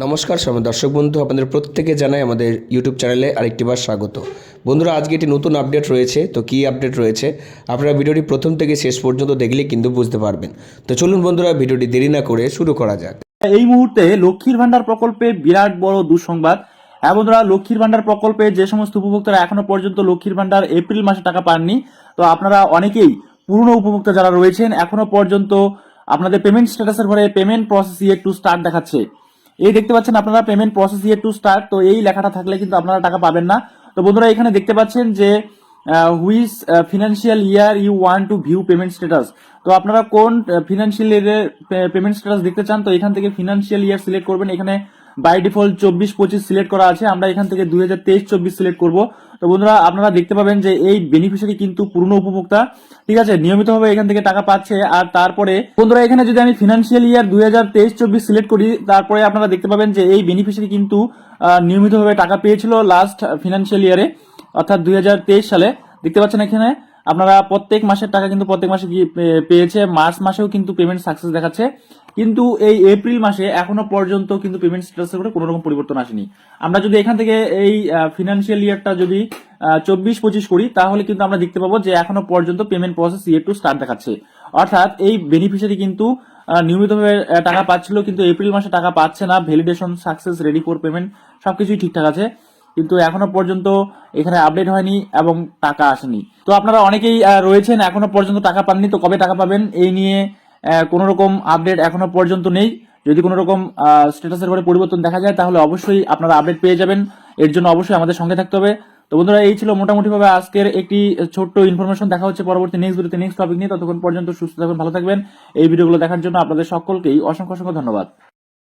নমস্কার দর্শক বন্ধু, আপনাদের প্রত্যেকে জানাই আমাদের ইউটিউব চ্যানেলে আরেকটিবার স্বাগত। বন্ধুরা, আজকে একটি নতুন আপডেট রয়েছে। তো কী আপডেট রয়েছে আপনারা ভিডিওটি প্রথম থেকে শেষ পর্যন্ত দেখলে কিন্তু বুঝতে পারবেন। তো চলুন বন্ধুরা, ভিডিওটি দেরি না করে শুরু করা যাক। এই মুহূর্তে লক্ষ্মীর ভান্ডার প্রকল্পে বিরাট বড় দুঃসংবাদ। বন্ধুরা, লক্ষ্মীর ভান্ডার প্রকল্পে যে সমস্ত উপভোক্তারা এখনো পর্যন্ত লক্ষ্মীর ভান্ডার এপ্রিল মাসে টাকা পাননি, তো আপনারা অনেকেই পুরনো উপভোক্তা যারা রয়েছেন এখনো পর্যন্ত আপনাদের পেমেন্ট স্ট্যাটাসের ঘরে payment process yet to start দেখাচ্ছে। এই দেখতে পাচ্ছেন আপনারা payment process yet to start, তো এই লেখাটা থাকলে কিন্তু আপনারা টাকা পাবেন না। তো বন্ধুরা, এখানে দেখতে পাচ্ছেন যে which financial year you want to view payment status. তো আপনারা কোন ফিনান্সিয়াল ইয়ারের পেমেন্ট স্ট্যাটাস দেখতে চান, তো এখান থেকে ফিনান্সিয়াল ইয়ার সিলেক্ট করবেন। এখানে বাই ডিফল্ট 24-25 সিলেক্ট করা আছে, আমরা এখান থেকে 2023-24 সিলেক্ট করব। তো বন্ধুরা, আপনারা দেখতে পাবেন যে এই বেনিফিশিয়ারি কিন্তু পুরনো উপভোক্তা, ঠিক আছে, নিয়মিতভাবে এখান থেকে টাকা পাচ্ছে। আর তারপরে বন্ধুরা, এখানে যদি আমি ফিনান্সিয়াল ইয়ার 2023-24 সিলেক্ট করি, তারপরে আপনারা দেখতে পাবেন যে এই বেনিফিশিয়ারি কিন্তু নিয়মিতভাবে টাকা পেয়েছিল লাস্ট ফিনান্সিয়াল ইয়ারে, অর্থাৎ 2023 সালে। দেখতে পাচ্ছেন এখানে আপনারা প্রত্যেক মাসের টাকা কিন্তু প্রত্যেক মাসে পেয়েছে। মার্চ মাসেও কিন্তু পেমেন্ট সাকসেস দেখাচ্ছে, কিন্তু এই এপ্রিল মাসে এখনো পর্যন্ত কিন্তু পেমেন্ট স্ট্যাটাসের উপরে কোনো রকম পরিবর্তন আসেনি। আমরা যদি এখান থেকে এই ফিনান্সিয়াল ইয়ারটা যদি 24-25 করি, তাহলে কিন্তু আমরা দেখতে পাবো যে এখনো পর্যন্ত পেমেন্ট প্রসেস ইয়ের টু স্টার্ট দেখাচ্ছে। অর্থাৎ এই বেনিফিশিয়ারি কিন্তু নিয়মিতভাবে টাকা পাচ্ছিল, কিন্তু এপ্রিল মাসে টাকা পাচ্ছে না। Validation success, ready for payment সবকিছুই ঠিকঠাক আছে, কিন্তু এখনো পর্যন্ত এখানে আপডেট হয়নি এবং টাকা আসেনি। তো আপনারা অনেকেই রয়েছেন এখনো পর্যন্ত টাকা পাননি, তো কবে টাকা পাবেন এই নিয়ে কোনো রকম আপডেট এখনো পর্যন্ত নেই। যদি কোনো রকম স্ট্যাটাসের ঘরে পরিবর্তন দেখা যায়, তাহলে অবশ্যই আপনারা আপডেট পেয়ে যাবেন। এর জন্য অবশ্যই আমাদের সঙ্গে থাকতে হবে। তো বন্ধুরা, এই ছিল মোটামুটি ভাবে আজকের একটি ছোট্ট ইনফরমেশন। দেখা হচ্ছে পরবর্তী নেক্সট ভিডিওতে নেক্সট টপিক নিয়ে। ততক্ষণ পর্যন্ত সুস্থ থাকবেন, ভালো থাকবেন। এই ভিডিওগুলো দেখার জন্য আপনাদের সকলকেই অসংখ্য অসংখ্য ধন্যবাদ।